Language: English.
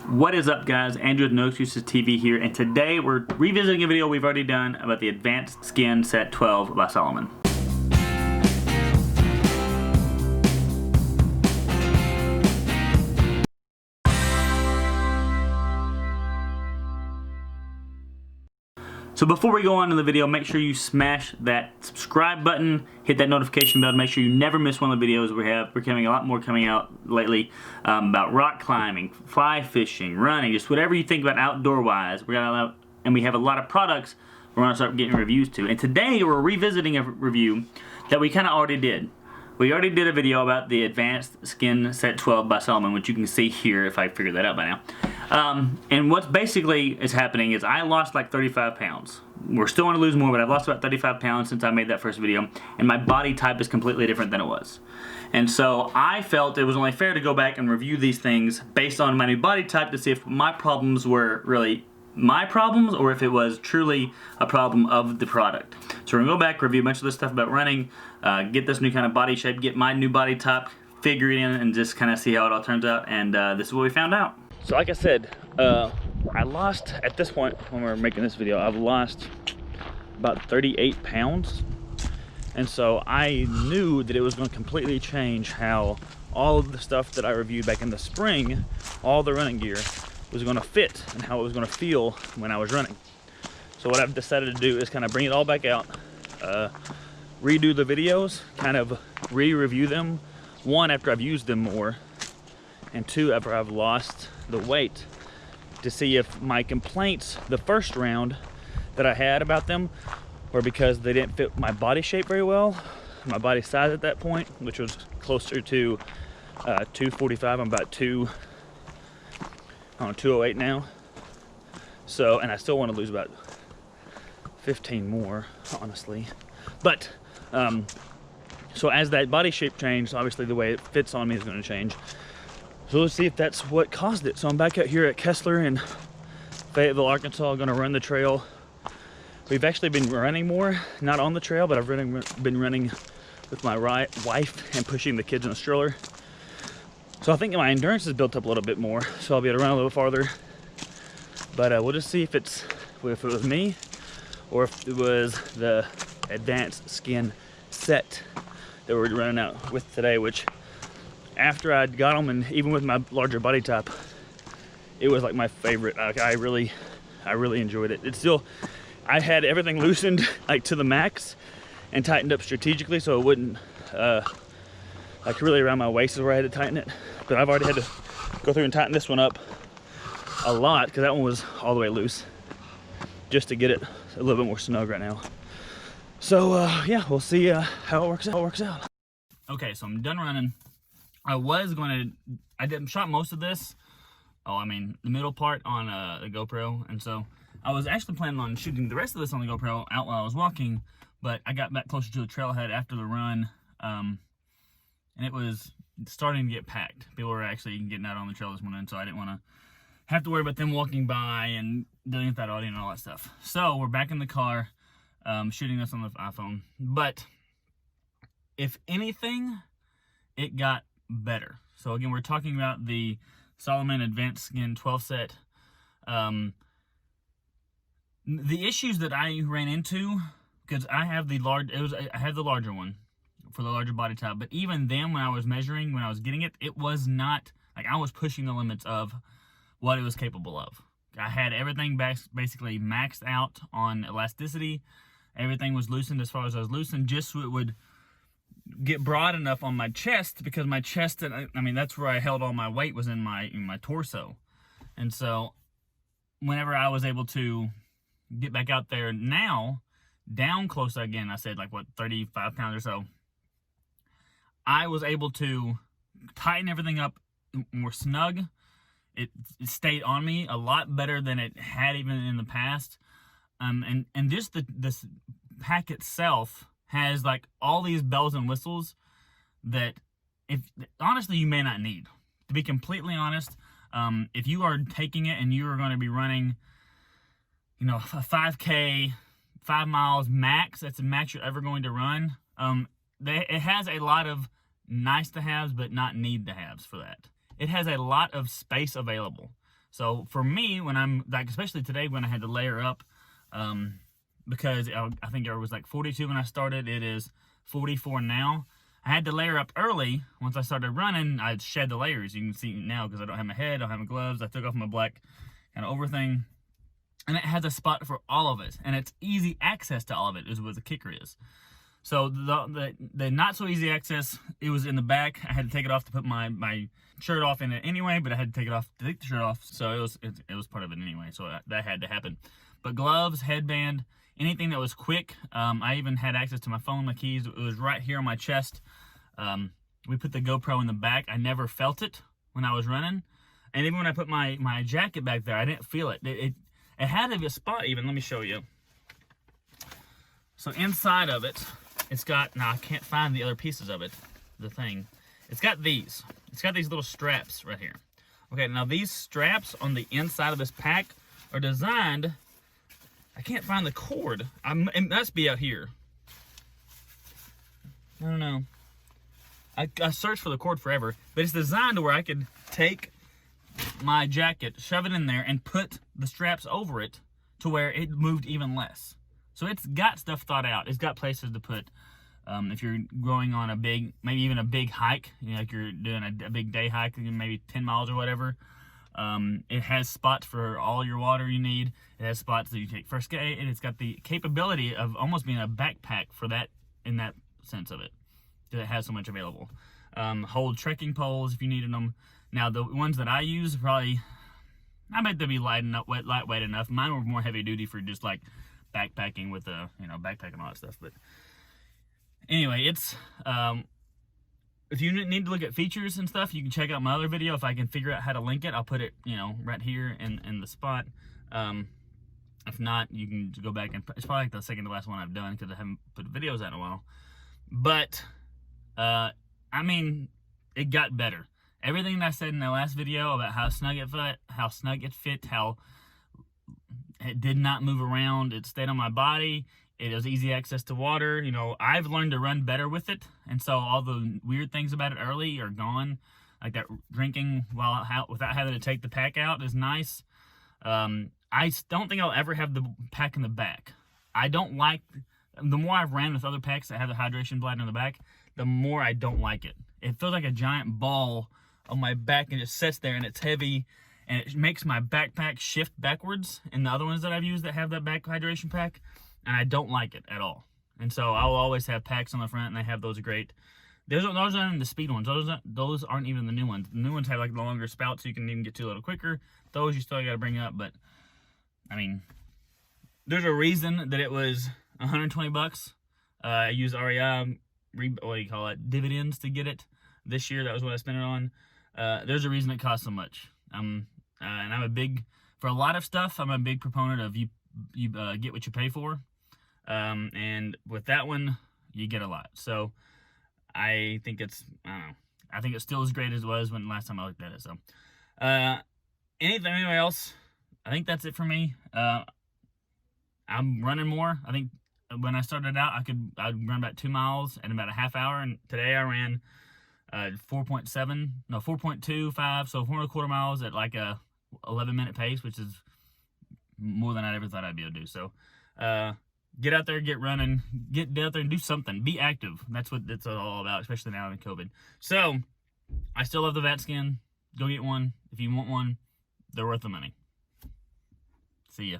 What is up, guys? Andrew with No Excuses TV here, and today we're revisiting a video we've already done about the Advanced Skin Set 12 by Salomon. So before we go on to the video, make sure you smash that subscribe button, hit that notification bell to make sure you never miss one of the videos we have. We're having a lot more coming out lately about rock climbing, fly fishing, running, just whatever you think about outdoor-wise. And we have a lot of products we're going to start getting reviews to. And today we're revisiting a review that we kind of already did. We already did a video about the Advanced Skin Set 12 by Salomon, which you can see here if I figured that out by now. And what's basically is happening is I lost like 35 pounds. We're still want to lose more, but I've lost about 35 pounds since I made that first video, and my body type is completely different than it was. And so I felt it was only fair to go back and review these things based on my new body type to see if my problems were really my problems or if it was truly a problem of the product. So we're going to go back, review a bunch of this stuff about running, get this new kind of body shape, get my new body type, figure it in, and just kind of see how it all turns out. And this is what we found out. So like I said, I lost, at this point when we're making this video, I've lost about 38 pounds. And so I knew that it was going to completely change how all of the stuff that I reviewed back in the spring, all the running gear, was going to fit and how it was going to feel when I was running. So what I've decided to do is kind of bring it all back out, redo the videos, kind of re-review them, one, after I've used them more, and two, after I've lost the weight, to see if my complaints the first round that I had about them were because they didn't fit my body shape very well, my body size at that point, which was closer to 245. I'm about 208 now. So, and I still want to lose about 15 more, honestly. But so as that body shape changed, obviously the way it fits on me is going to change. So let's see if that's what caused it. So I'm back out here at Kessler in Fayetteville, Arkansas. I'm going to run the trail. We've actually been running more, not on the trail, but I've been running with my wife and pushing the kids in a stroller. So I think my endurance is built up a little bit more, so I'll be able to run a little farther. But we'll just see if it was me or if it was the Advanced Skin Set that we're running out with today, which after I got them, and even with my larger body type, it was like my favorite. Like, I really enjoyed it. It's still, I had everything loosened like to the max and tightened up strategically so it wouldn't like really around my waist is where I had to tighten it. But I've already had to go through and tighten this one up a lot because that one was all the way loose, just to get it a little bit more snug right now. So yeah, we'll see how it works out. Okay, so I'm done running. I shot most of this, the middle part on the GoPro, and so I was actually planning on shooting the rest of this on the GoPro out while I was walking, but I got back closer to the trailhead after the run, and it was starting to get packed. People were actually getting out on the trail this morning, so I didn't want to have to worry about them walking by and dealing with that audio and all that stuff. So we're back in the car, shooting this on the iPhone. But if anything, it got better. So again, we're talking about the Salomon Advanced Skin 12 set. The issues that I ran into, because I have the larger one for the larger body type, but even then when I was measuring, when I was getting it, it was not, like, I was pushing the limits of what it was capable of. I had everything basically maxed out on elasticity. Everything was loosened as far as I was loosened, just so it would get broad enough on my chest, because my chest, that's where I held all my weight, was in my torso. And so whenever I was able to get back out there now, down close again, I said like, what, 35 pounds or so, I was able to tighten everything up more snug. It stayed on me a lot better than it had even in the past. And just this pack itself has like all these bells and whistles that honestly you may not need. To be completely honest, if you are taking it and you are going to be running, a 5K, 5 miles max, that's the max you're ever going to run. It has a lot of nice to haves, but not need to haves for that. It has a lot of space available. So for me, when I'm like, especially today when I had to layer up, because I think it was like 42 when I started, it is 44 now. I had to layer up early. Once I started running, I shed the layers. You can see now because I don't have my head, I don't have my gloves. I took off my black kind of over thing. And it has a spot for all of it. And it's easy access to all of it is what the kicker is. So the not so easy access, it was in the back. I had to take it off to put my shirt off in it anyway, but I had to take it off to take the shirt off. So it was part of it anyway. So that had to happen. But gloves, headband, anything that was quick. I even had access to my phone, my keys. It was right here on my chest. We put the GoPro in the back. I never felt it when I was running. And even when I put my jacket back there, I didn't feel it. It had a spot even. Let me show you. So inside of it, it's got, now I can't find the other pieces of it, the thing. It's got these. It's got these little straps right here. Okay, now these straps on the inside of this pack are designed, I can't find the cord. It must be out here. I don't know. I searched for the cord forever, but it's designed to where I could take my jacket, shove it in there, and put the straps over it to where it moved even less. So it's got stuff thought out. It's got places to put, if you're going on a big, maybe even a big hike, you know, like you're doing a big day hike, maybe 10 miles or whatever. It has spots for all your water you need. It has spots that you take first aid, and it's got the capability of almost being a backpack for that, in that sense of it. Because it has so much available. Hold trekking poles if you needed them. Now the ones that I use probably, I bet they'll be lightweight enough. Mine were more heavy duty for just like backpacking with the, you know, backpacking and all that stuff. But anyway, it's if you need to look at features and stuff, you can check out my other video. If I can figure out how to link it, I'll put it, you know, right here in the spot. If not, you can go back and it's probably like the second to last one I've done because I haven't put videos out in a while. But I mean, it got better. Everything that I said in the last video about how snug it fit, how it did not move around, it stayed on my body, it was easy access to water. You know, I've learned to run better with it, and so all the weird things about it early are gone. Like that drinking without having to take the pack out is nice. I don't think I'll ever have the pack in the back. I don't like, the more I've ran with other packs that have the hydration bladder in the back, the more I don't like it. It feels like a giant ball on my back and it sits there and it's heavy and it makes my backpack shift backwards in the other ones that I've used that have that back hydration pack, and I don't like it at all. And so I'll always have packs on the front, and they have those great. Those aren't even the speed ones. Those aren't even the new ones. The new ones have like the longer spout so you can even get to a little quicker. Those you still got to bring up, but I mean, there's a reason that it was 120 bucks. I used REI, what do you call it, dividends to get it this year. That was what I spent it on. There's a reason it costs so much. And I'm a big, for a lot of stuff, I'm a big proponent of you get what you pay for. And with that one, you get a lot. So I think it's, I don't know, I think it's still as great as it was when last time I looked at it. So anyway else, I think that's it for me. I'm running more. I think when I started out, I'd run about 2 miles in about a half hour, and today I ran 4.25, so 4.25 miles at like a 11-minute pace, which is more than I ever thought I'd be able to do. So get out there, get running, get out there and do something. Be active. That's what it's all about, especially now in COVID. So I still love the Vatskin. Go get one if you want one. They're worth the money. See ya.